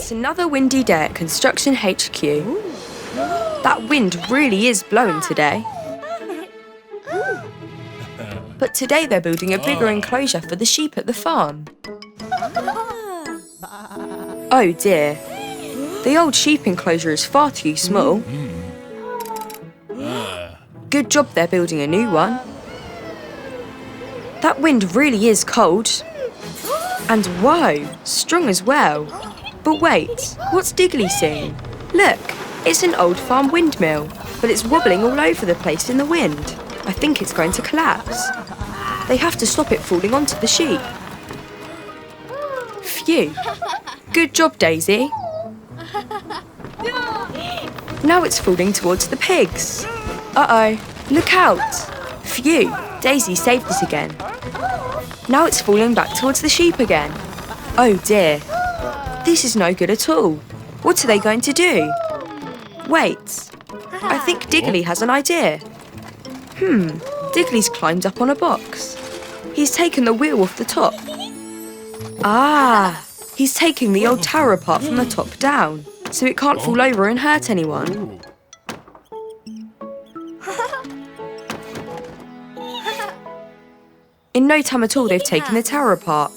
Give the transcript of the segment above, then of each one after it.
It's another windy day at Construction HQ. That wind really is blowing today. But today they're building a bigger enclosure for the sheep at the farm. Oh dear. The old sheep enclosure is far too small. Good job they're building a new one. That wind really is cold. And whoa, strong as well. But wait, what's Digley seeing? Look, it's an old farm windmill, but it's wobbling all over the place in the wind. I think it's going to collapse. They have to stop it falling onto the sheep. Phew. Good job, Daisy. Now it's falling towards the pigs. Uh-oh, look out. Phew, Daisy saved it again. Now it's falling back towards the sheep again. Oh dear. This is no good at all. What are they going to do? Wait, I think Digley has an idea. Digley's climbed up on a box. He's taken the wheel off the top. Ah, he's taking the old tower apart from the top down, so it can't fall over and hurt anyone. In no time at all, they've taken the tower apart.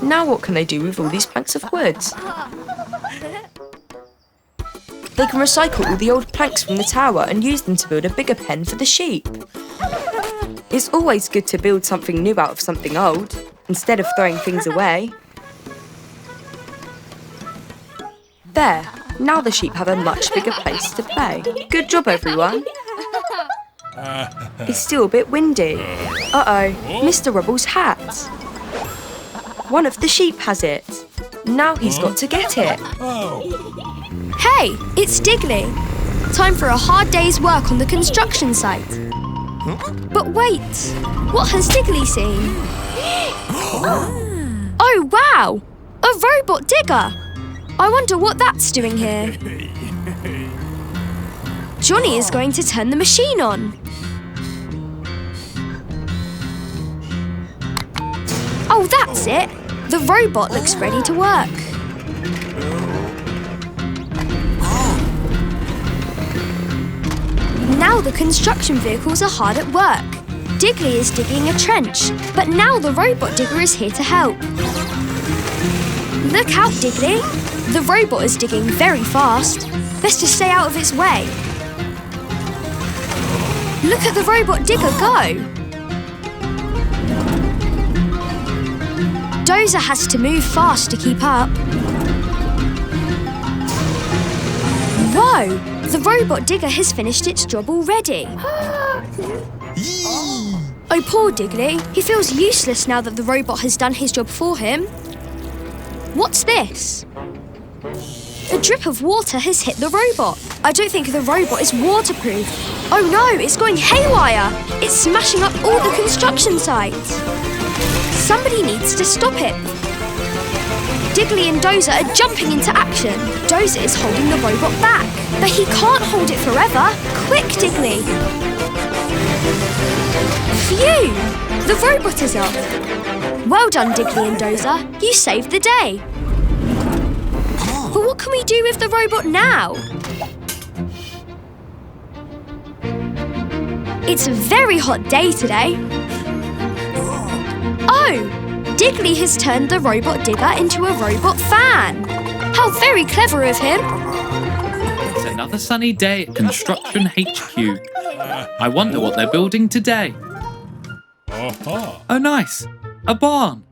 Now what can they do with all these planks of wood? They can recycle all the old planks from the tower and use them to build a bigger pen for the sheep. It's always good to build something new out of something old, instead of throwing things away. There, now the sheep have a much bigger place to play. Good job, everyone. It's still a bit windy. Uh-oh, Mr. Rubble's hat. One of the sheep has it. Now he's got to get it. Hey, it's Digley. Time for a hard day's work on the construction site. But wait, what has Digley seen? Oh wow, a robot digger. I wonder what that's doing here. Johnny is going to turn the machine on. Oh, that's it. The robot looks ready to work. Now the construction vehicles are hard at work. Digley is digging a trench, but now the robot digger is here to help. Look out, Digley. The robot is digging very fast. Best to stay out of its way. Look at the robot digger go. Dozer has to move fast to keep up. Whoa! The robot digger has finished its job already. Oh, poor Digley. He feels useless now that the robot has done his job for him. What's this? A drip of water has hit the robot. I don't think the robot is waterproof. Oh no, it's going haywire. It's smashing up all the construction sites. Somebody needs to stop it. Digley and Dozer are jumping into action. Dozer is holding the robot back, but he can't hold it forever. Quick, Digley! Phew! The robot is up. Well done, Digley and Dozer. You saved the day. But what can we do with the robot now? It's a very hot day today. Oh! Digley has turned the robot digger into a robot fan. How very clever of him. It's another sunny day at Construction HQ. I wonder what they're building today. Oh, nice. A barn.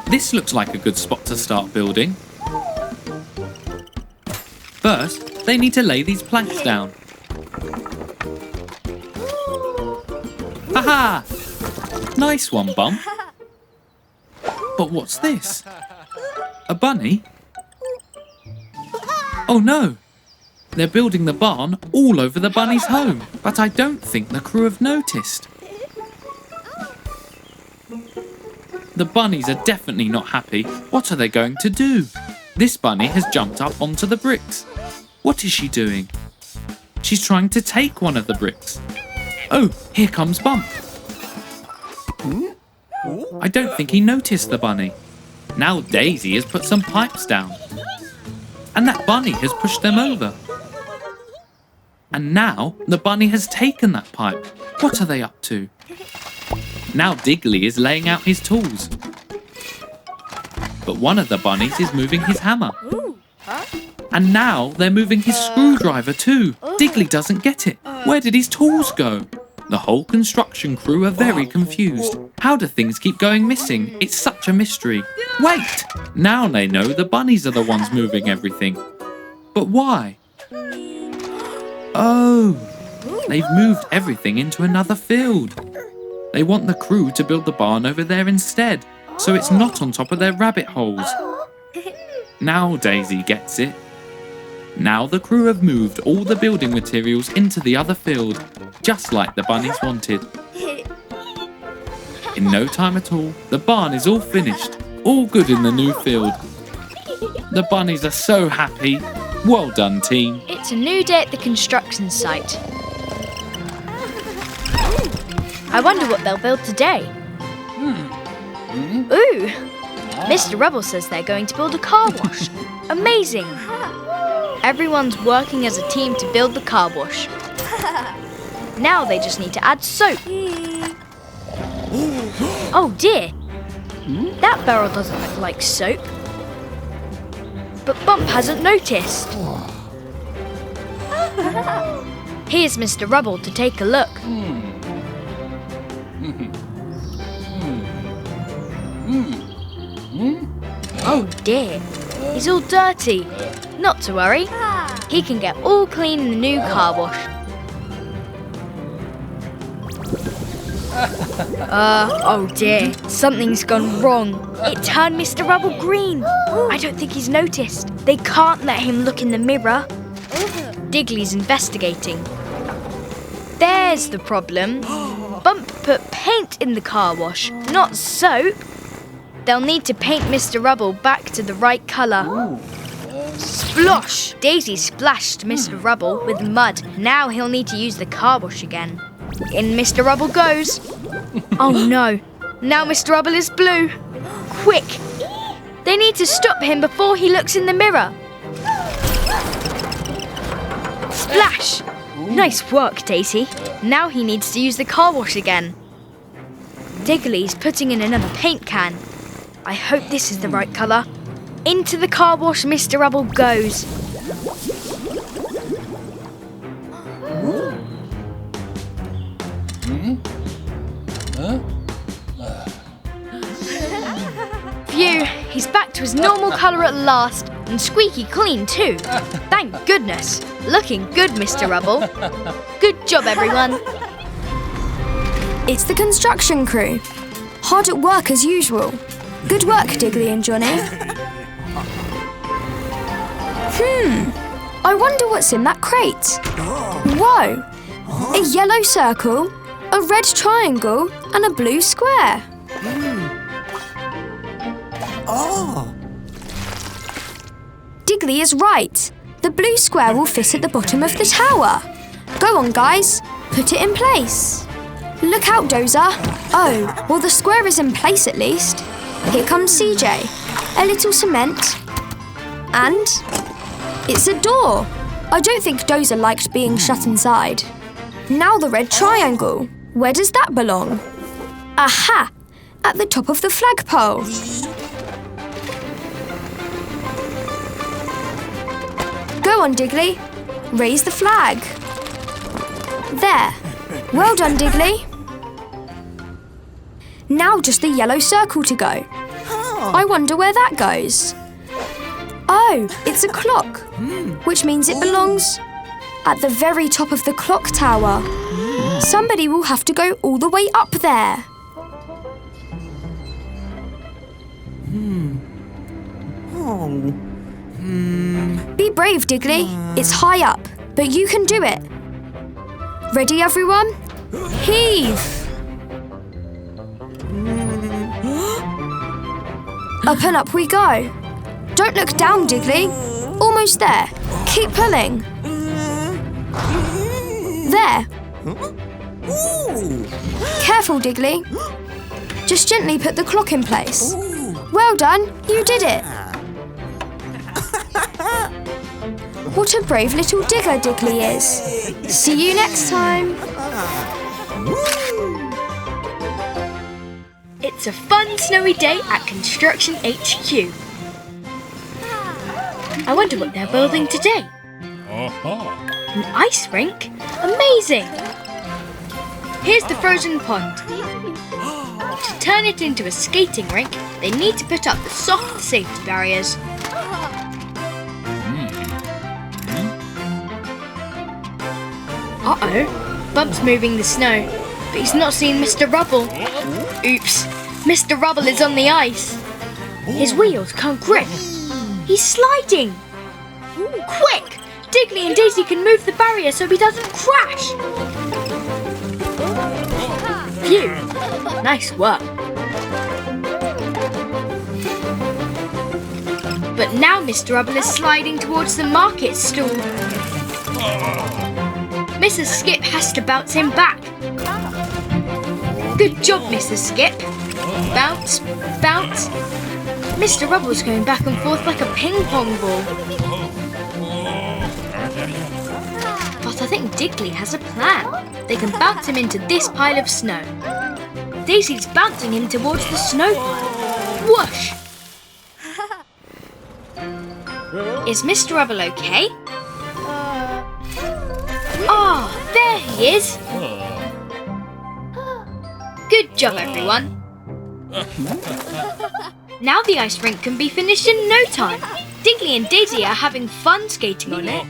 This looks like a good spot to start building. First, they need to lay these planks down. Haha! Nice one, Bump. But what's this? A bunny? Oh no! They're building the barn all over the bunny's home, but I don't think the crew have noticed. The bunnies are definitely not happy. What are they going to do? This bunny has jumped up onto the bricks. What is she doing? She's trying to take one of the bricks. Oh, here comes Bump. I don't think he noticed the bunny. Now Daisy has put some pipes down. And that bunny has pushed them over. And now the bunny has taken that pipe. What are they up to? Now Digley is laying out his tools. But one of the bunnies is moving his hammer. And now they're moving his screwdriver too. Digley doesn't get it. Where did his tools go? The whole construction crew are very confused. How do things keep going missing? It's such a mystery. Wait! Now they know the bunnies are the ones moving everything. But why? Oh! They've moved everything into another field. They want the crew to build the barn over there instead, so it's not on top of their rabbit holes. Now Daisy gets it. Now the crew have moved all the building materials into the other field, just like the bunnies wanted. In no time at all, the barn is all finished, all good in the new field. The bunnies are so happy. Well done, team. It's a new day at the construction site. I wonder what they'll build today. Ooh! Mr. Rubble says they're going to build a car wash. Amazing! Everyone's working as a team to build the car wash. Now they just need to add soap. Oh dear! That barrel doesn't look like soap. But Bump hasn't noticed. Here's Mr. Rubble to take a look. Oh dear, he's all dirty. Not to worry, he can get all clean in the new car wash. Oh dear, something's gone wrong. It turned Mr. Rubble green. I don't think he's noticed. They can't let him look in the mirror. Digley's investigating. There's the problem. Bump put paint in the car wash, not soap. They'll need to paint Mr. Rubble back to the right colour. Splosh! Daisy splashed Mr. Rubble with mud. Now he'll need to use the car wash again. In Mr. Rubble goes. Oh no, now Mr. Rubble is blue. Quick! They need to stop him before he looks in the mirror. Splash! Nice work, Daisy. Now he needs to use the car wash again. Digley's putting in another paint can. I hope this is the right colour. Into the car wash Mr. Rubble goes. Phew, he's back to his normal colour at last, and squeaky clean too. Thank goodness. Looking good, Mr. Rubble. Good job, everyone. It's the construction crew. Hard at work as usual. Good work, Digley and Johnny. I wonder what's in that crate. Whoa! A yellow circle, a red triangle, and a blue square. Digley is right. The blue square will fit at the bottom of the tower. Go on, guys. Put it in place. Look out, Dozer. Oh, well, the square is in place at least. Here comes CJ. A little cement. And it's a door. I don't think Dozer liked being shut inside. Now the red triangle. Where does that belong? Aha! At the top of the flagpole. Go on, Digley. Raise the flag. There. Well done, Digley. Now just the yellow circle to go. I wonder where that goes. Oh, it's a clock, which means it belongs at the very top of the clock tower. Somebody will have to go all the way up there. Be brave, Digley. It's high up, but you can do it. Ready, everyone? Heave! Up and up we go. Don't look down, Digley. Almost there. Keep pulling. There. Careful, Digley. Just gently put the clock in place. Well done, you did it. What a brave little digger Digley is. See you next time. It's a fun snowy day at Construction HQ. I wonder what they're building today. An ice rink? Amazing! Here's the frozen pond. To turn it into a skating rink, they need to put up the soft safety barriers. Uh-oh, Bub's moving the snow, but he's not seen Mr. Rubble. Oops, Mr. Rubble is on the ice. His wheels can't grip. He's sliding. Quick! Digley and Dazey can move the barrier so he doesn't crash. Phew, nice work. But now Mr. Rubble is sliding towards the market stall. Mrs. Skip has to bounce him back. Good job, Mrs. Skip. Bounce, bounce. Mr. Rubble's going back and forth like a ping pong ball. But I think Digley has a plan. They can bounce him into this pile of snow. Daisy's bouncing him towards the snow pile. Whoosh! Is Mr. Rubble okay? Ah, there he is! Good job, everyone. Now the ice rink can be finished in no time. Digley and Dazey are having fun skating on it.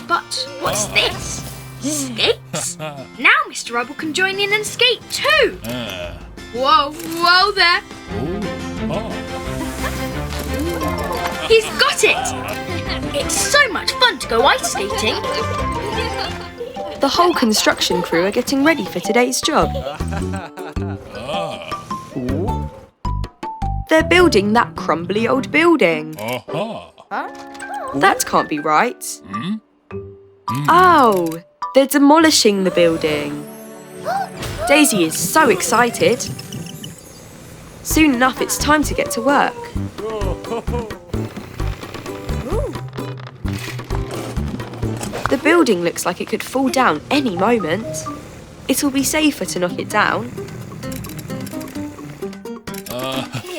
But what's this? Skates? Now Mr. Rubble can join in and skate too! Whoa, whoa there! He's got it! It's so much fun to go ice skating! The whole construction crew are getting ready for today's job. They're building that crumbly old building. That can't be right. Oh, they're demolishing the building. Dazey is so excited. Soon enough, it's time to get to work. The building looks like it could fall down any moment. It'll be safer to knock it down.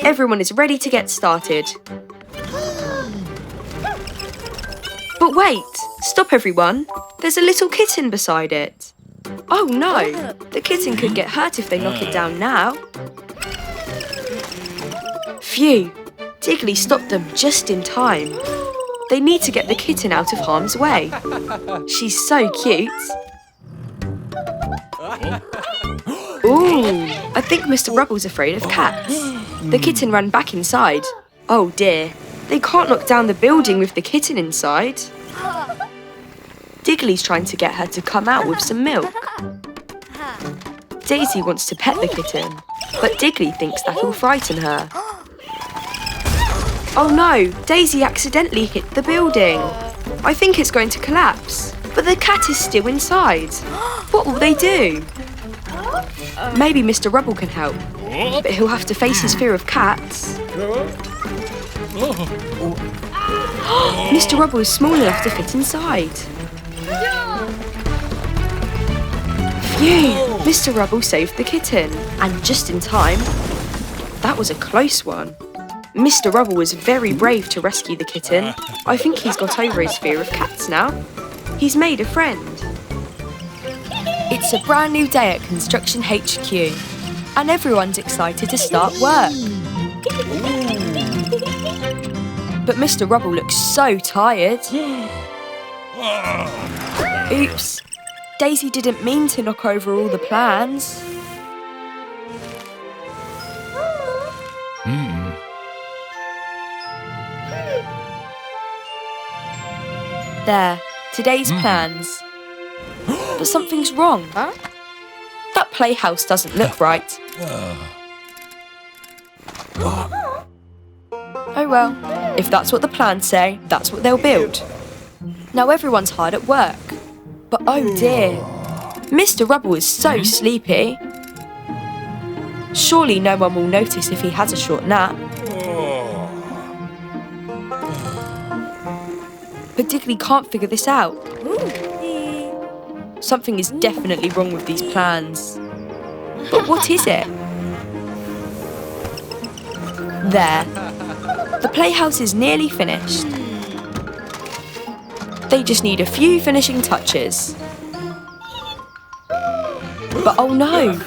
Everyone is ready to get started. But wait! Stop, everyone! There's a little kitten beside it. Oh no! The kitten could get hurt if they knock it down now. Phew! Digley stopped them just in time. They need to get the kitten out of harm's way. She's so cute. Ooh, I think Mr. Rubble's afraid of cats. The kitten ran back inside. Oh dear, they can't knock down the building with the kitten inside. Digley's trying to get her to come out with some milk. Dazey wants to pet the kitten, but Digley thinks that'll frighten her. Oh no, Dazey accidentally hit the building. I think it's going to collapse, but the cat is still inside. What will they do? Maybe Mr. Rubble can help, but he'll have to face his fear of cats. Mr. Rubble is small enough to fit inside. Phew! Mr. Rubble saved the kitten, and just in time. That was a close one. Mr. Rubble was very brave to rescue the kitten. I think he's got over his fear of cats now. He's made a friend. It's a brand new day at Construction HQ, and everyone's excited to start work. But Mr. Rubble looks so tired. Oops, Dazey didn't mean to knock over all the plans. There, today's plans. But something's wrong. That playhouse doesn't look right. Oh well, if that's what the plans say, that's what they'll build. Now everyone's hard at work. But oh dear, Mr. Rubble is so sleepy. Surely no one will notice if he has a short nap. But Digley can't figure this out. Something is definitely wrong with these plans. But what is it? There. The playhouse is nearly finished. They just need a few finishing touches. But oh no!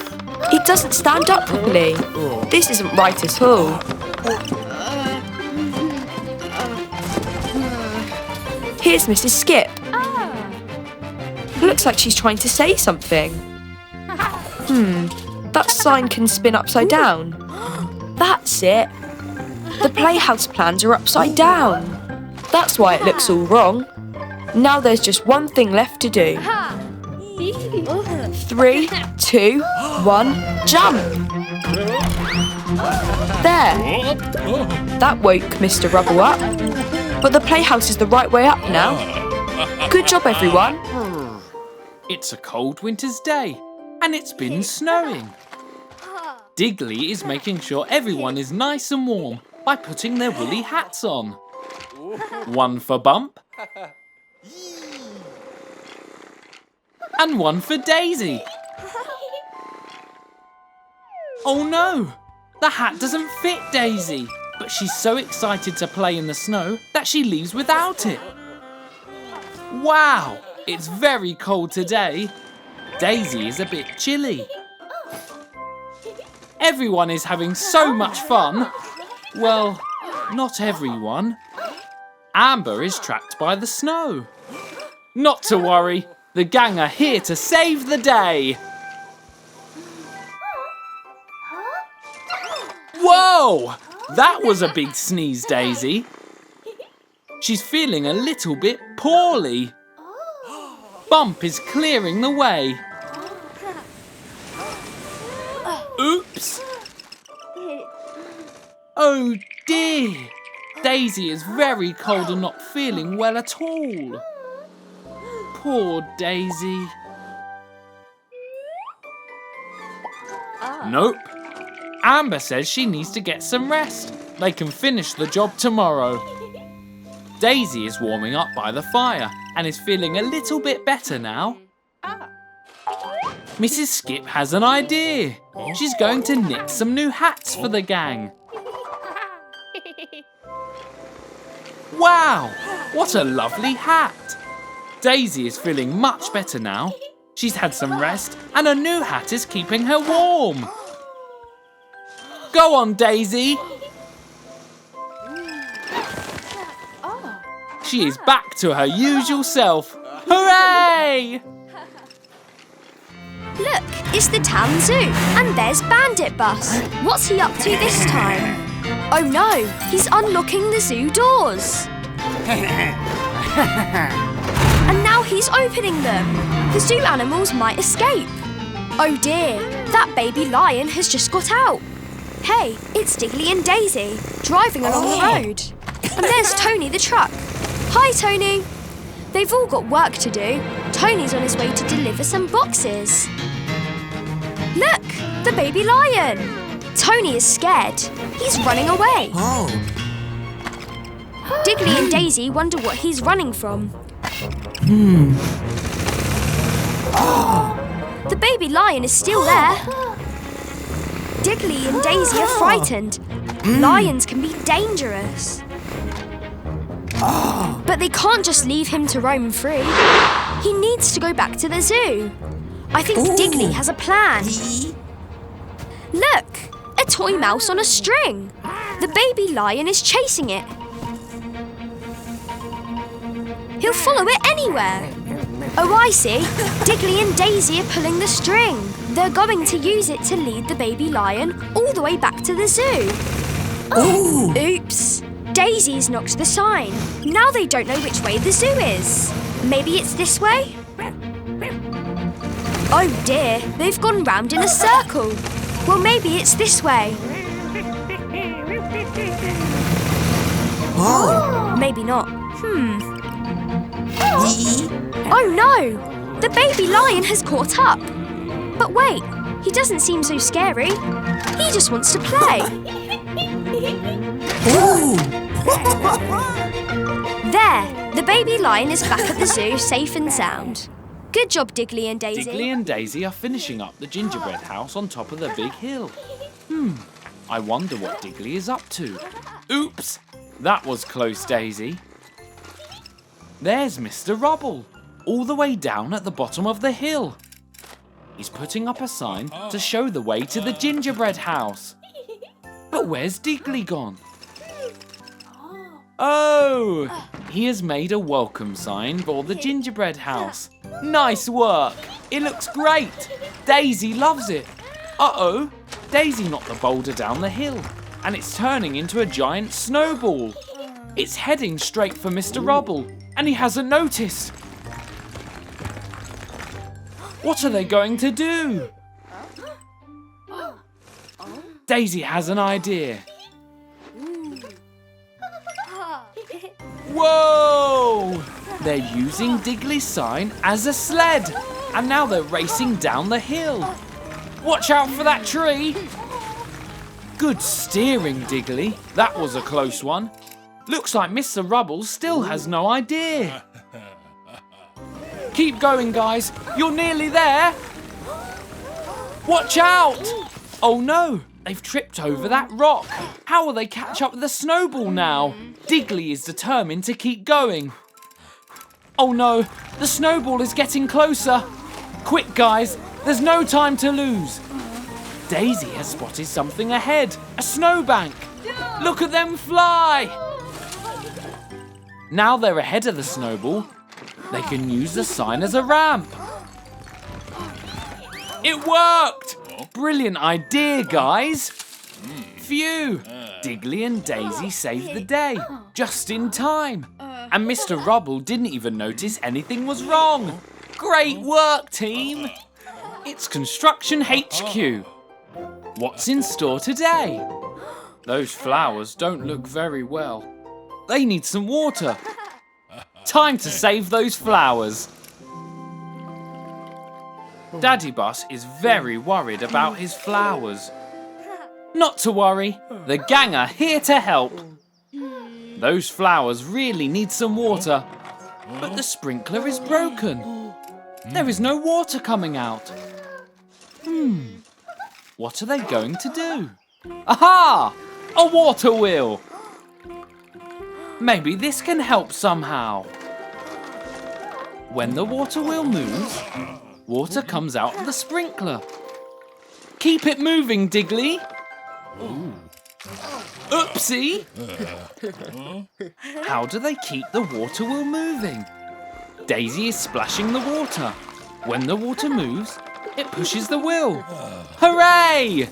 It doesn't stand up properly. This isn't right at all. Here's Mrs. Skip. Looks like she's trying to say something. That sign can spin upside down. That's it. The playhouse plans are upside down. That's why it looks all wrong. Now there's just one thing left to do. 3, 2, 1, jump! There. That woke Mr. Rubble up. But the playhouse is the right way up now. Good job, everyone. It's a cold winter's day, and it's been snowing. Digley is making sure everyone is nice and warm by putting their woolly hats on. One for Bump. And one for Daisy. Oh no! The hat doesn't fit Daisy, but she's so excited to play in the snow that she leaves without it. Wow! It's very cold today. Daisy is a bit chilly. Everyone is having so much fun. Well, not everyone. Amber is trapped by the snow. Not to worry, the gang are here to save the day. Whoa! That was a big sneeze, Daisy. She's feeling a little bit poorly. Bump is clearing the way. Oops! Oh dear! Daisy is very cold and not feeling well at all. Poor Daisy. Nope. Amber says she needs to get some rest. They can finish the job tomorrow. Daisy is warming up by the fire and is feeling a little bit better now. Mrs. Skip has an idea. She's going to knit some new hats for the gang. Wow, what a lovely hat. Daisy is feeling much better now. She's had some rest and a new hat is keeping her warm. Go on, Daisy. She is back to her usual self. Hooray! Look, it's the town zoo, and there's Bandit Bus. What's he up to this time? Oh no, he's unlocking the zoo doors. And now he's opening them. The zoo animals might escape. Oh dear, that baby lion has just got out. Hey, it's Digley and Dazey, driving along the road. And there's Tony the truck. Hi, Tony. They've all got work to do. Tony's on his way to deliver some boxes. Look, the baby lion. Tony is scared. He's running away. Digley and Dazey wonder what he's running from. The baby lion is still there. Digley and Dazey are frightened. Lions can be dangerous. But they can't just leave him to roam free. He needs to go back to the zoo. I think Digley has a plan. Look, a toy mouse on a string. The baby lion is chasing it. He'll follow it anywhere. Oh, I see. Digley and Dazey are pulling the string. They're going to use it to lead the baby lion all the way back to the zoo. Oops. Daisy's knocked the sign. Now they don't know which way the zoo is. Maybe it's this way? Oh dear, they've gone round in a circle. Well, maybe it's this way. Maybe not. Oh no! The baby lion has caught up. But wait, He doesn't seem so scary. He just wants to play. There, the baby lion is back at the zoo, safe and sound. Good job, Digley and Dazey. Digley and Dazey are finishing up the gingerbread house on top of the big hill. I wonder what Digley is up to. Oops! That was close, Dazey. There's Mr. Rubble, all the way down at the bottom of the hill. He's putting up a sign to show the way to the gingerbread house. But where's Digley gone? Oh, he has made a welcome sign for the gingerbread house. Nice work. It looks great. Dazey loves it. Uh-oh, Dazey knocked the boulder down the hill and it's turning into a giant snowball. It's heading straight for Mr. Rubble and he hasn't noticed. What are they going to do? Dazey has an idea. Whoa! They're using Digley's sign as a sled, and now they're racing down the hill. Watch out for that tree! Good steering, Digley. That was a close one. Looks like Mr. Rubble still has no idea. Keep going, guys. You're nearly there. Watch out! Oh no, they've tripped over that rock. How will they catch up with the snowball now? Digley is determined to keep going. Oh no, the snowball is getting closer. Quick, guys, there's no time to lose. Dazey has spotted something ahead, a snowbank. Look at them fly. Now they're ahead of the snowball. They can use the sign as a ramp. It worked! Brilliant idea, guys. Phew! Digley and Dazey saved the day, just in time. And Mr. Rubble didn't even notice anything was wrong. Great work, team! It's Construction HQ. What's in store today? Those flowers don't look very well. They need some water. Time to save those flowers. Daddy Bus is very worried about his flowers. Not to worry, the gang are here to help. Those flowers really need some water, but the sprinkler is broken. There is no water coming out. What are they going to do? Aha! A water wheel! Maybe this can help somehow. When the water wheel moves, water comes out of the sprinkler. Keep it moving, Digley. Oopsie! How do they keep the water wheel moving? Dazey is splashing the water. When the water moves, it pushes the wheel. Hooray!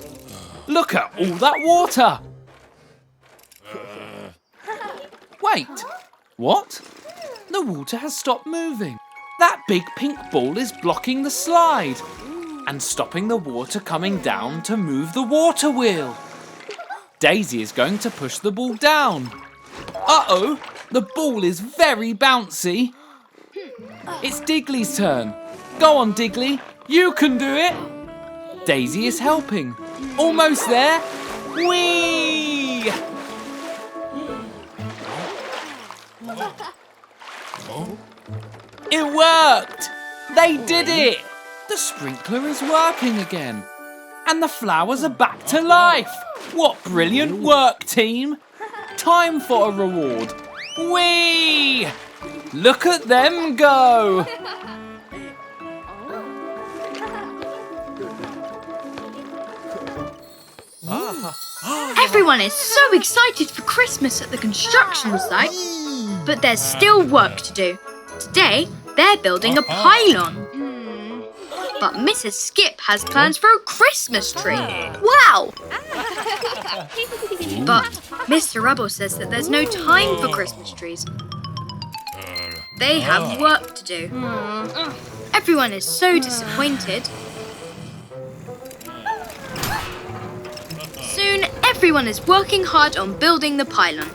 Look at all that water! Wait, what? The water has stopped moving. That big pink ball is blocking the slide and stopping the water coming down to move the water wheel. Dazey is going to push the ball down. Uh-oh, the ball is very bouncy. It's Digley's turn. Go on, Digley, you can do it. Dazey is helping. Almost there. Whee! It worked! They did it! The sprinkler is working again. And the flowers are back to life. What brilliant work, team. Time for a reward. Whee! Look at them go! Everyone is so excited for Christmas at the construction site, but there's still work to do. Today, they're building a pylon. But Mrs. Skip has plans for a Christmas tree. Wow! But Mr. Rubble says that there's no time for Christmas trees. They have work to do. Everyone is so disappointed. Soon, everyone is working hard on building the pylon.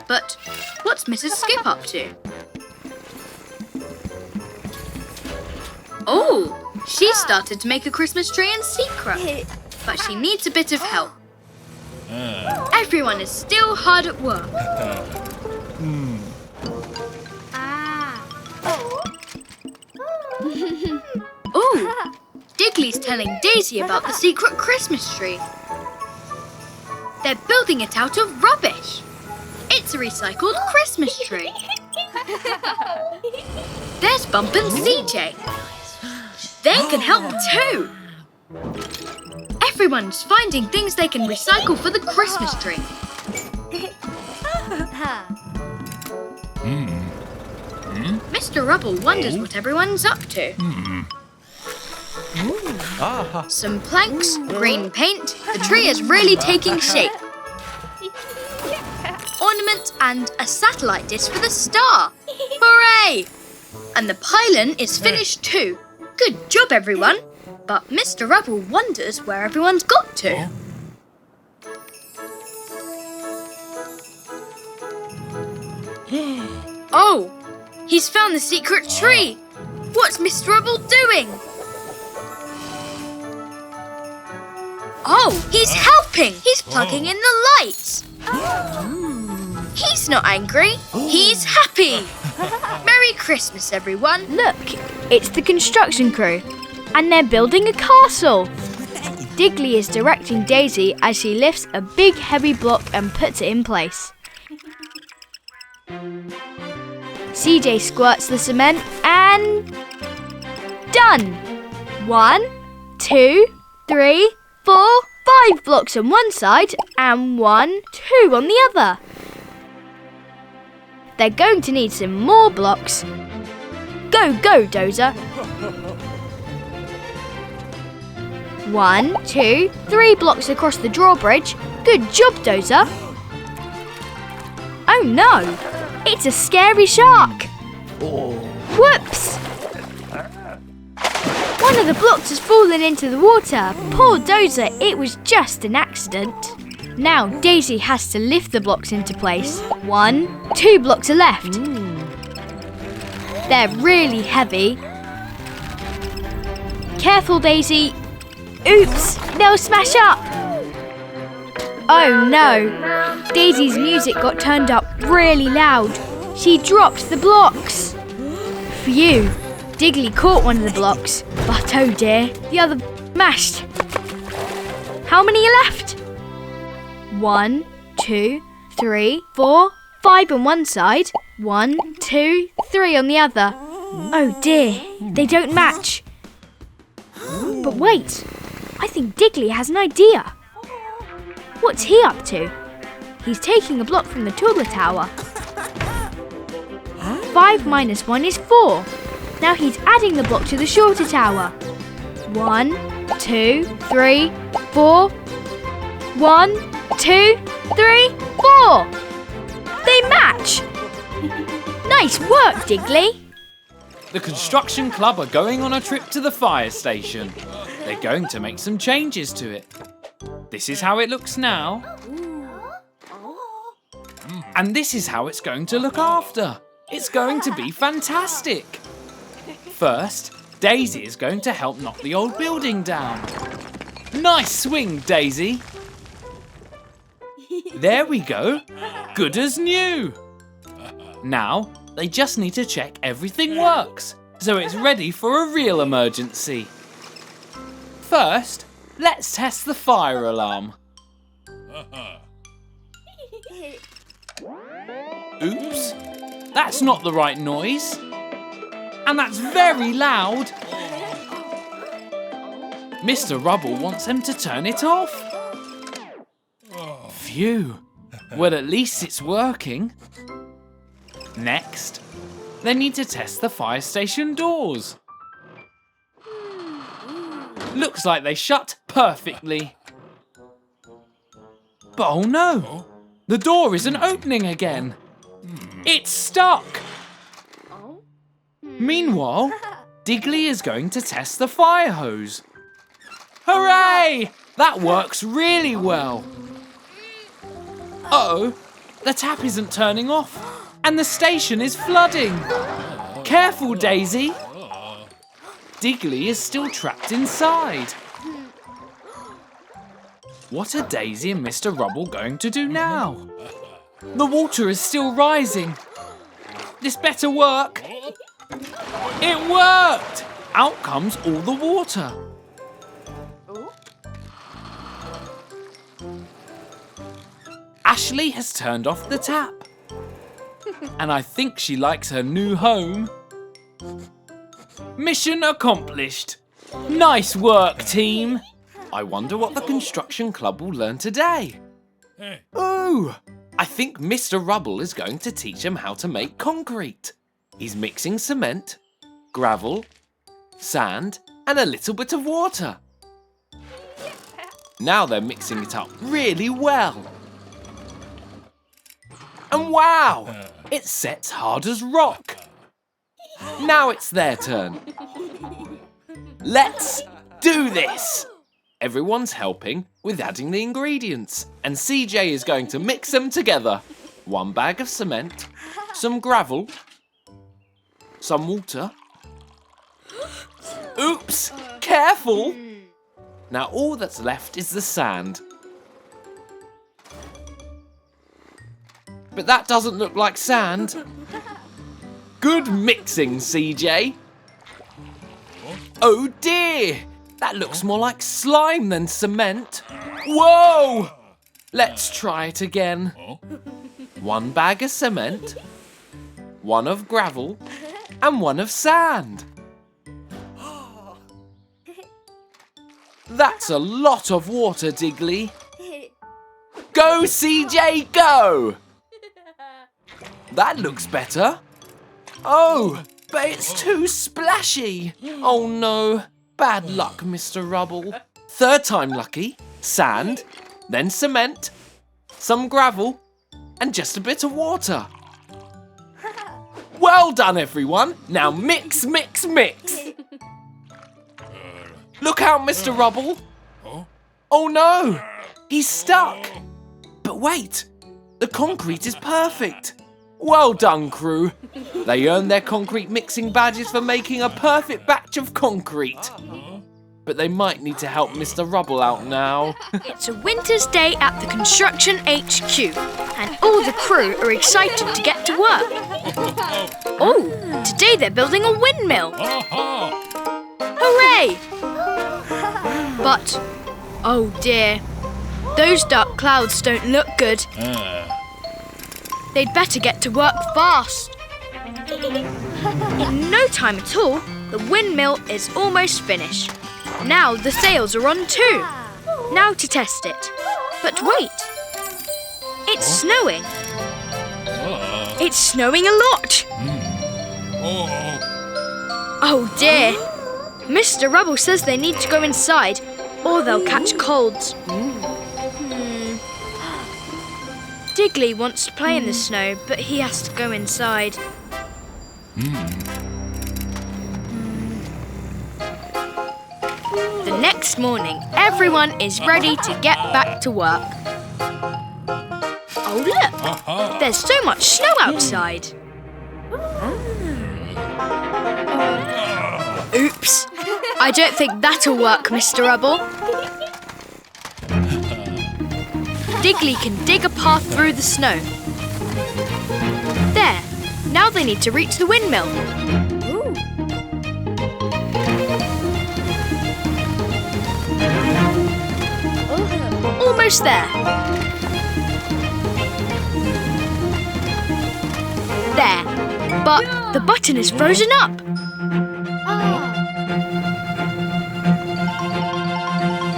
But what's Mrs. Skip up to? Oh, She started to make a Christmas tree in secret, but she needs a bit of help. Everyone is still hard at work. Ooh, Digley's telling Daisy about the secret Christmas tree. They're building it out of rubbish. It's a recycled Christmas tree. There's Bump and CJ. They can help too. Everyone's finding things they can recycle for the Christmas tree. Mr. Rubble wonders what everyone's up to. Some planks, green paint, the tree is really taking shape. Ornament and a satellite dish for the star. Hooray! And the pylon is finished too. Good job, everyone. But Mr. Rubble wonders where everyone's got to. Oh, he's found the secret tree. What's Mr. Rubble doing? Oh, he's helping. He's plugging in the lights. He's not angry. He's happy. Merry Christmas, everyone. Look, it's the construction crew. And they're building a castle. Digley is directing Daisy as she lifts a big heavy block and puts it in place. CJ squirts the cement and... done! 1, 2, 3, 4, 5 blocks on one side and 1, 2 on the other. They're going to need some more blocks. Go, Dozer! 1, 2, 3 blocks across the drawbridge. Good job, Dozer. Oh no, it's a scary shark. Whoops! One of the blocks has fallen into the water. Poor Dozer, it was just an accident. Now Daisy has to lift the blocks into place. 1, 2 blocks are left. They're really heavy. Careful, Daisy. Oops, they'll smash up. Oh no, Daisy's music got turned up really loud. She dropped the blocks. Phew, Digley caught one of the blocks, but oh dear, the other mashed. How many are left? 1, 2, 3, 4, 5 on one side. 1, 2, 3 on the other. Oh dear, they don't match. But wait, I think Digley has an idea. What's he up to? He's taking a block from the taller tower. 5 minus 1 is 4. Now he's adding the block to the shorter tower. 1, 2, 3, 4. 1, 2, 3, 4. They match. Nice work, Digley. The construction club are going on a trip to the fire station. They're going to make some changes to it. This is how it looks now. And this is how it's going to look after. It's going to be fantastic. First, Daisy is going to help knock the old building down. Nice swing, Daisy. There we go. Good as new. Now, they just need to check everything works, so it's ready for a real emergency. First, let's test the fire alarm. Oops, that's not the right noise. And that's very loud. Mr. Rubble wants him to turn it off. Phew, well at least it's working. Next, they need to test the fire station doors. Looks like they shut perfectly. But oh no, the door isn't opening again. It's stuck. Meanwhile, Digley is going to test the fire hose. Hooray! That works really well. Uh-oh, the tap isn't turning off and the station is flooding. Careful, Daisy. Digley is still trapped inside. What are Daisy and Mr. Rubble going to do now? The water is still rising. This better work. It worked! Out comes all the water. Ashley has turned off the tap. And I think she likes her new home. Mission accomplished. Nice work, team. I wonder what the construction club will learn today. Oh, I think Mr. Rubble is going to teach them how to make concrete. He's mixing cement, gravel, sand, and a little bit of water. Now they're mixing it up really well. And wow, it sets hard as rock. Now it's their turn. Let's do this. Everyone's helping with adding the ingredients, and CJ is going to mix them together. 1 bag of cement, some gravel, some water. Oops, careful. Now all that's left is the sand. But that doesn't look like sand. Good mixing, CJ. Oh dear, that looks more like slime than cement. Whoa! Let's try it again. 1 bag of cement, 1 of gravel, and 1 of sand. That's a lot of water, Digley. Go, CJ, go! That looks better. Oh, but it's too splashy. Oh no, bad luck, Mr. Rubble. 3rd time lucky. Sand, then cement, some gravel, and just a bit of water. Well done, everyone. Now mix, mix, mix. Look out, Mr. Rubble. Oh no, he's stuck. But wait, the concrete is perfect. Well done, crew. They earned their concrete mixing badges for making a perfect batch of concrete. But they might need to help Mr. Rubble out now. It's a winter's day at the construction HQ, and all the crew are excited to get to work. Oh, today they're building a windmill. Hooray! But, oh dear, those dark clouds don't look good. They'd better get to work fast. In no time at all, the windmill is almost finished. Now the sails are on too. Now to test it. But wait, it's snowing. It's snowing a lot. Oh dear. Mr. Rubble says they need to go inside or they'll catch colds. Digley wants to play in the snow, but he has to go inside. The next morning, everyone is ready to get back to work. Oh look, there's so much snow outside. Oops, I don't think that'll work, Mr. Rubble. Digley can dig a path through the snow. There, now they need to reach the windmill. Almost there. There, but the button is frozen up.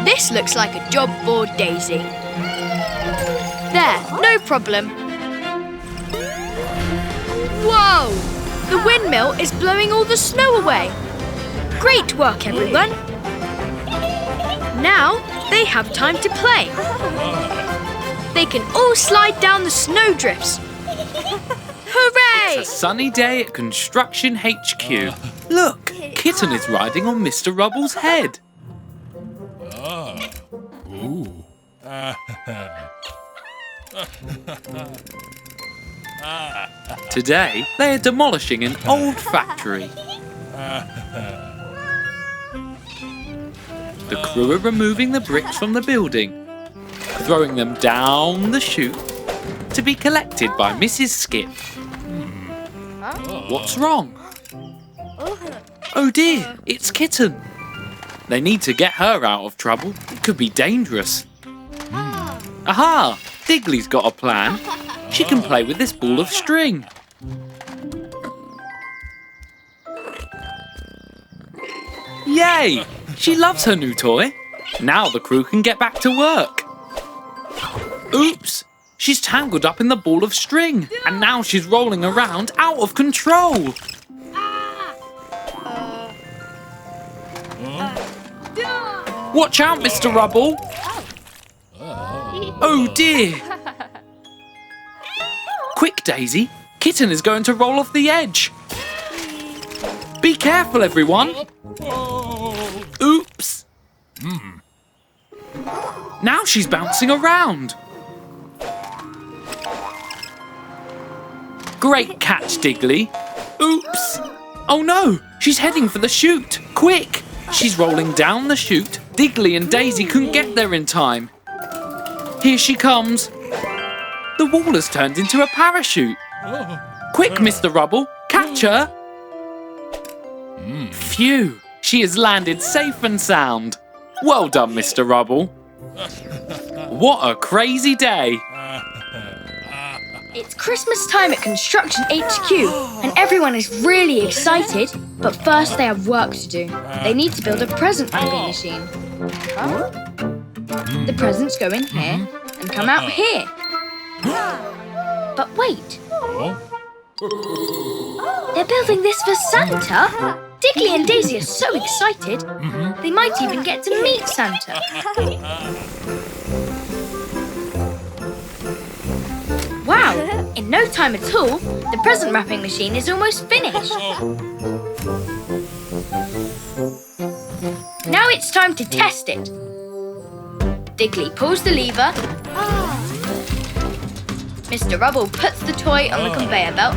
This looks like a job for Daisy. There, no problem. Whoa! The windmill is blowing all the snow away. Great work, everyone. Now they have time to play. They can all slide down the snowdrifts. Hooray! It's a sunny day at Construction HQ. Look, Kitten is riding on Mr. Rubble's head. Today, they are demolishing an old factory. The crew are removing the bricks from the building, throwing them down the chute to be collected by Mrs. Skip. What's wrong? Oh dear, it's Kitten. They need to get her out of trouble. It could be dangerous. Aha! Digley's got a plan. She can play with this ball of string. Yay! She loves her new toy. Now the crew can get back to work. Oops! She's tangled up in the ball of string, and now she's rolling around out of control. Watch out, Mr. Rubble! Oh dear! Quick, Daisy! Kitten is going to roll off the edge! Be careful, everyone! Oops! Now she's bouncing around! Great catch, Digley! Oops! Oh no! She's heading for the chute! Quick! She's rolling down the chute. Digley and Dazey couldn't get there in time. Here she comes. The wall has turned into a parachute. Quick, Mr. Rubble, catch her. Phew, she has landed safe and sound. Well done, Mr. Rubble. What a crazy day. It's Christmas time at Construction HQ, and everyone is really excited. But first they have work to do. They need to build a present wrapping machine. The presents go in here and come out here. But wait. They're building this for Santa? Digley and Dazey are so excited, they might even get to meet Santa. Wow, in no time at all, the present wrapping machine is almost finished. Now it's time to test it. Digley pulls the lever. Mr. Rubble puts the toy on the conveyor belt.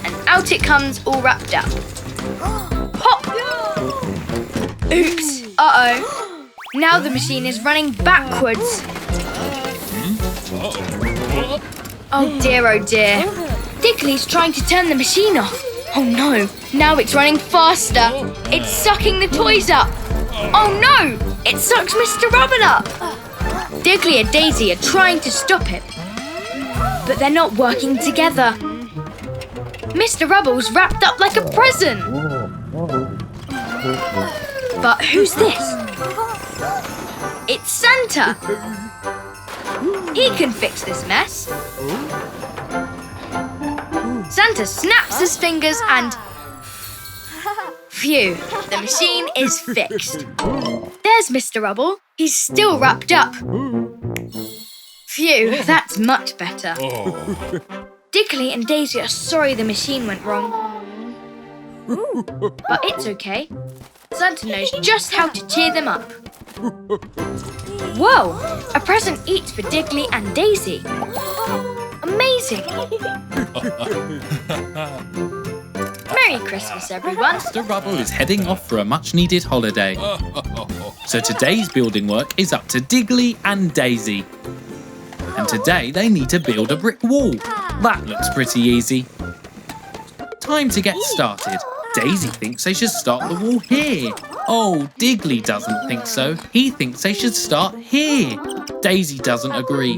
And out it comes all wrapped up. Pop! Oops! Uh-oh. Now the machine is running backwards. Oh dear, oh dear. Digley's trying to turn the machine off. Oh no, now it's running faster. It's sucking the toys up. Oh no, it sucks Mr. Rubble up. Digley and Dazey are trying to stop it, but they're not working together. Mr. Rubble's wrapped up like a present. But who's this? It's Santa. He can fix this mess. Santa snaps his fingers and... Phew, the machine is fixed. There's Mr. Rubble. He's still wrapped up. Phew, that's much better. Digley and Dazey are sorry the machine went wrong. But it's okay. Santa knows just how to cheer them up. Whoa! A present each for Digley and Dazey. Amazing! Merry Christmas, everyone. Mr. Rubble is heading off for a much-needed holiday. So today's building work is up to Digley and Dazey. And today they need to build a brick wall. That looks pretty easy. Time to get started. Dazey thinks they should start the wall here. Oh, Digley doesn't think so. He thinks they should start here. Dazey doesn't agree.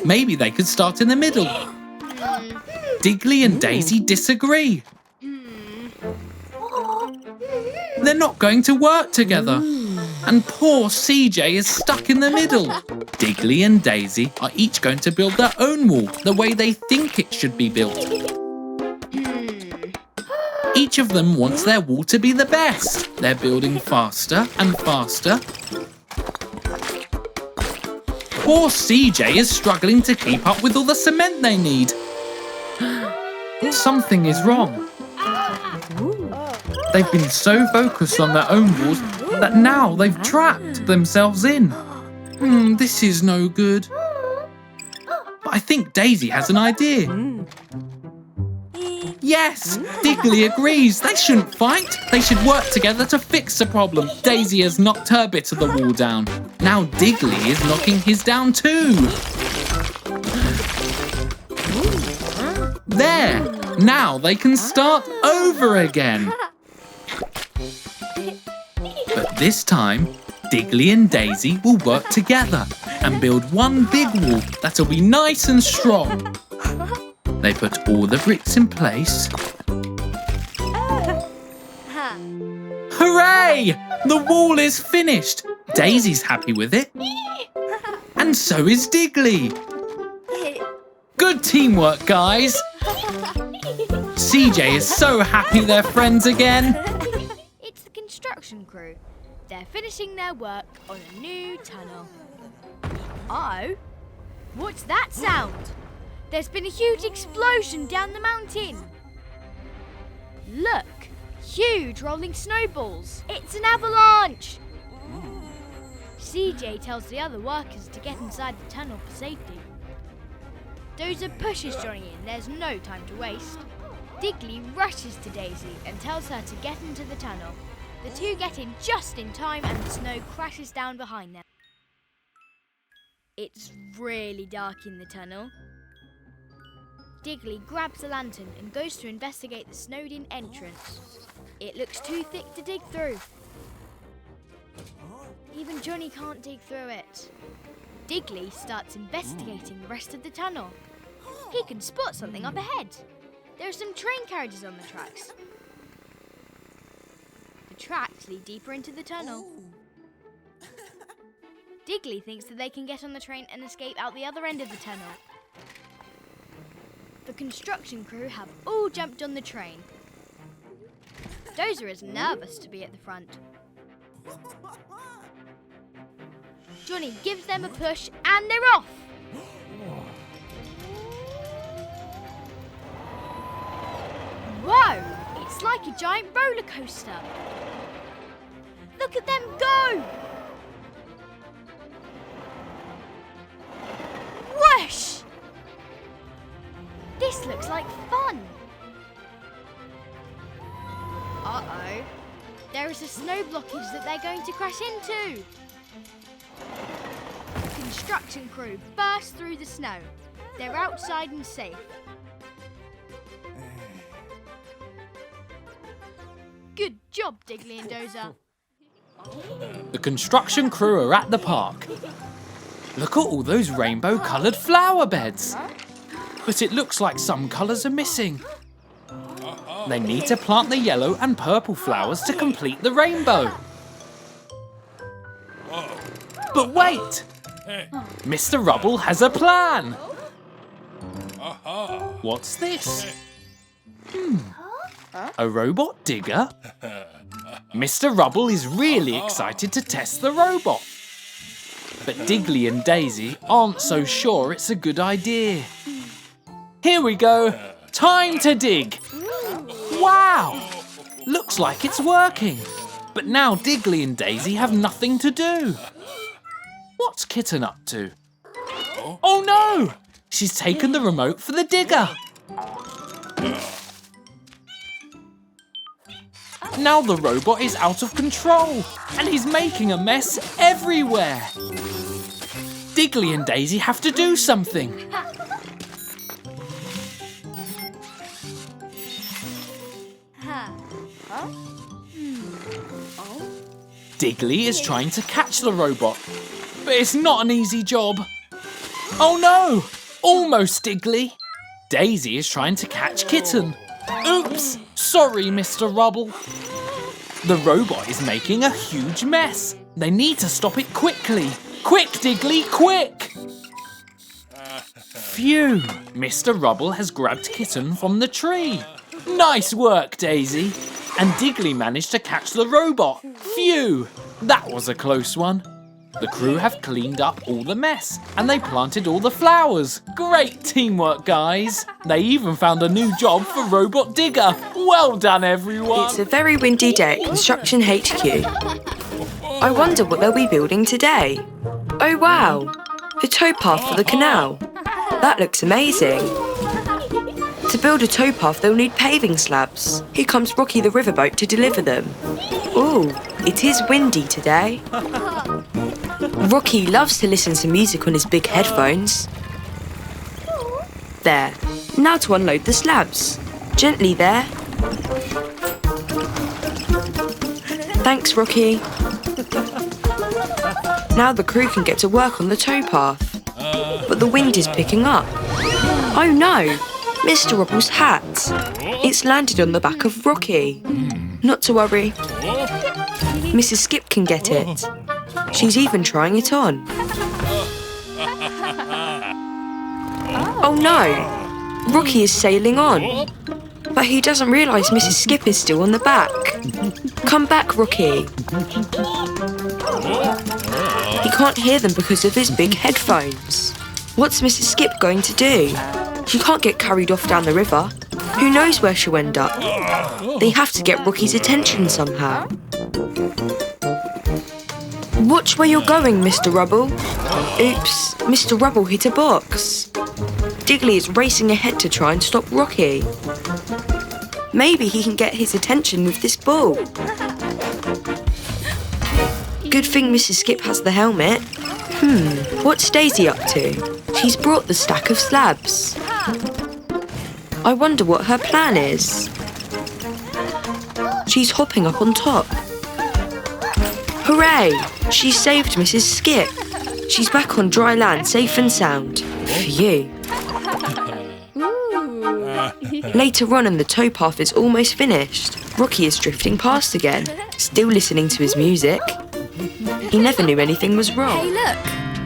Maybe they could start in the middle. Digley and Dazey disagree. They're not going to work together. And poor CJ is stuck in the middle. Digley and Dazey are each going to build their own wall the way they think it should be built. Each of them wants their wall to be the best. They're building faster and faster. Poor CJ is struggling to keep up with all the cement they need. Something is wrong. They've been so focused on their own walls that now they've trapped themselves in. This is no good. But I think Dazey has an idea. Yes, Digley agrees. They shouldn't fight. They should work together to fix the problem. Daisy has knocked her bit of the wall down. Now Digley is knocking his down too. There. Now they can start over again. But this time, Digley and Dazey will work together and build one big wall that'll be nice and strong. They put all the bricks in place. Hooray! The wall is finished. Daisy's happy with it. And so is Digley. Good teamwork, guys. CJ is so happy they're friends again. It's the construction crew. They're finishing their work on a new tunnel. Uh-oh. What's that sound? There's been a huge explosion down the mountain. Look, huge rolling snowballs. It's an avalanche. CJ tells the other workers to get inside the tunnel for safety. Dozer pushes Johnny in. There's no time to waste. Digley rushes to Dazey and tells her to get into the tunnel. The two get in just in time and the snow crashes down behind them. It's really dark in the tunnel. Digley grabs a lantern and goes to investigate the snowed-in entrance. It looks too thick to dig through. Even Johnny can't dig through it. Digley starts investigating the rest of the tunnel. He can spot something up ahead. There are some train carriages on the tracks. The tracks lead deeper into the tunnel. Digley thinks that they can get on the train and escape out the other end of the tunnel. The construction crew have all jumped on the train. Dozer is nervous to be at the front. Johnny gives them a push and they're off! Whoa! It's like a giant roller coaster. Look at them go! Whoosh! This looks like fun. Uh-oh. There is a snow blockage that they're going to crash into. The construction crew burst through the snow. They're outside and safe. Good job, Digley and Dozer. The construction crew are at the park. Look at all those rainbow-coloured flower beds. But it looks like some colours are missing. They need to plant the yellow and purple flowers to complete the rainbow. But wait! Mr. Rubble has a plan. What's this? A robot digger? Mr. Rubble is really excited to test the robot. But Digley and Dazey aren't so sure it's a good idea. Here we go. Time to dig. Wow! Looks like it's working. But now Digley and Dazey have nothing to do. What's Kitten up to? Oh no! She's taken the remote for the digger. Now the robot is out of control and he's making a mess everywhere. Digley and Dazey have to do something. Digley is trying to catch the robot, but it's not an easy job. Oh no! Almost, Digley. Dazey is trying to catch Kitten. Oops! Sorry, Mr. Rubble. The robot is making a huge mess. They need to stop it quickly. Quick, Digley, quick! Phew! Mr. Rubble has grabbed Kitten from the tree. Nice work, Dazey. And Digley managed to catch the robot. Phew! That was a close one. The crew have cleaned up all the mess and they planted all the flowers. Great teamwork, guys. They even found a new job for Robot Digger. Well done, everyone. It's a very windy day at Construction HQ. I wonder what they'll be building today. Oh wow, the towpath for the canal. That looks amazing. To build a towpath, they'll need paving slabs. Here comes Rocky the riverboat to deliver them. Ooh, it is windy today. Rocky loves to listen to music on his big headphones. There. Now to unload the slabs. Gently there. Thanks, Rocky. Now the crew can get to work on the towpath. But the wind is picking up. Oh no! Mr. Rubble's hat. It's landed on the back of Rocky. Not to worry. Mrs. Skip can get it. She's even trying it on. Oh no! Rocky is sailing on. But he doesn't realise Mrs. Skip is still on the back. Come back, Rocky. He can't hear them because of his big headphones. What's Mrs. Skip going to do? She can't get carried off down the river. Who knows where she'll end up? They have to get Rocky's attention somehow. Watch where you're going, Mr. Rubble. Oops, Mr. Rubble hit a box. Digley is racing ahead to try and stop Rocky. Maybe he can get his attention with this ball. Good thing Mrs. Skip has the helmet. What's Daisy up to? She's brought the stack of slabs. I wonder what her plan is. She's hopping up on top. Hooray! She saved Mrs. Skip. She's back on dry land, safe and sound. Phew. Later on, and the towpath is almost finished. Rocky is drifting past again, still listening to his music. He never knew anything was wrong. Hey, look!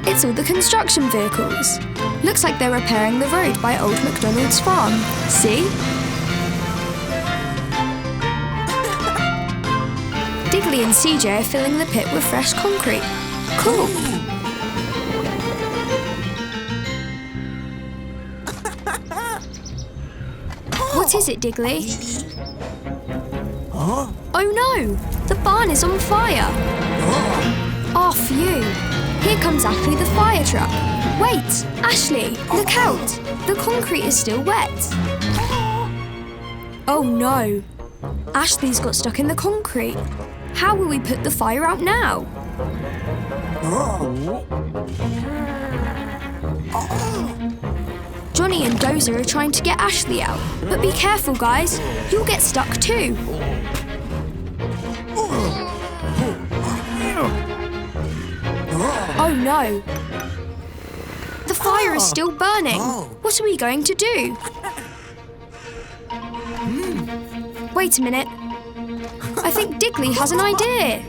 It's all the construction vehicles. Looks like they're repairing the road by Old MacDonald's farm. See? Digley and CJ are filling the pit with fresh concrete. Cool! What is it, Digley? Oh no! The barn is on fire! Oh, phew! Here comes Ashley the fire truck. Wait! Ashley, look out! The concrete is still wet. Oh no! Ashley's got stuck in the concrete. How will we put the fire out now? Johnny and Dozer are trying to get Ashley out. But be careful, guys. You'll get stuck too. Oh no! The fire is still burning. What are we going to do? Wait a minute. I think Digley has an idea.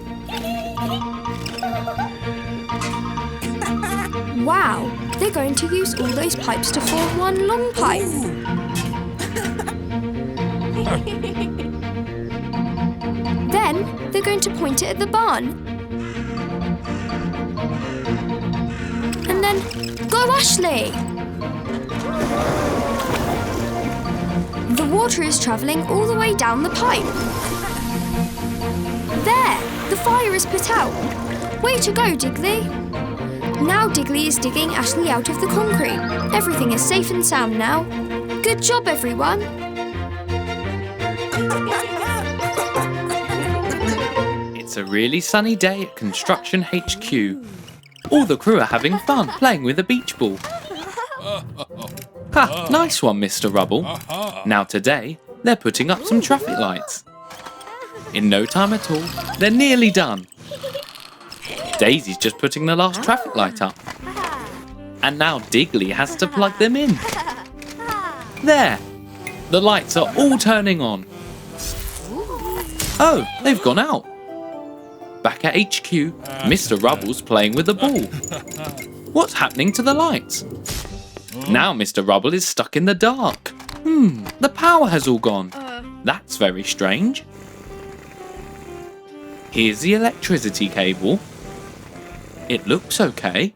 Wow, they're going to use all those pipes to form one long pipe. Then they're going to point it at the barn. And then, go Ashley! The water is travelling all the way down the pipe. There! The fire is put out. Way to go, Digley! Now Digley is digging Ashley out of the concrete. Everything is safe and sound now. Good job, everyone! It's a really sunny day at Construction HQ. All the crew are having fun playing with a beach ball. Ha! Nice one, Mr. Rubble. Now today, they're putting up some traffic lights. In no time at all, they're nearly done. Daisy's just putting the last traffic light up. And now Digley has to plug them in. There! The lights are all turning on. Oh, they've gone out. Back at HQ, Mr. Rubble's playing with the ball. What's happening to the lights? Now Mr. Rubble is stuck in the dark. The power has all gone. That's very strange. Here's the electricity cable. It looks okay.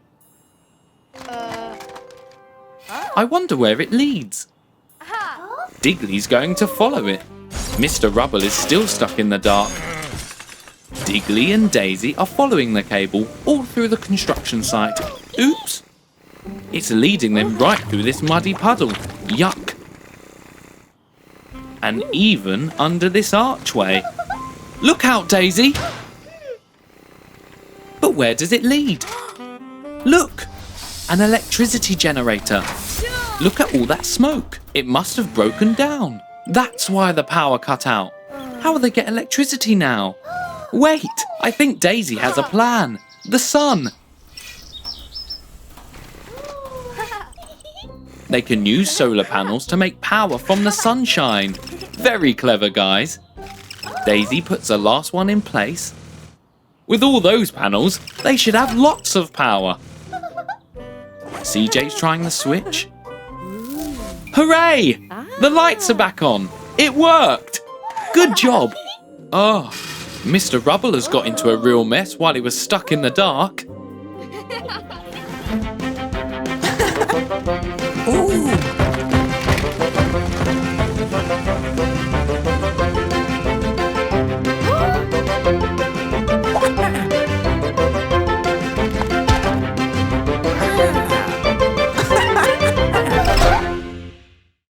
I wonder where it leads. Digley's going to follow it. Mr. Rubble is still stuck in the dark. Digley and Dazey are following the cable all through the construction site. Oops! It's leading them right through this muddy puddle. Yuck! and even under this archway. Look out, Daisy! But where does it lead? Look! An electricity generator. Look at all that smoke. It must have broken down. That's why the power cut out. How will they get electricity now? Wait, I think Daisy has a plan. The sun. They can use solar panels to make power from the sunshine. Very clever, guys. Daisy puts the last one in place. With all those panels, they should have lots of power. CJ's trying the switch. Hooray! The lights are back on. It worked. Good job. Oh, Mr. Rubble has got into a real mess while he was stuck in the dark.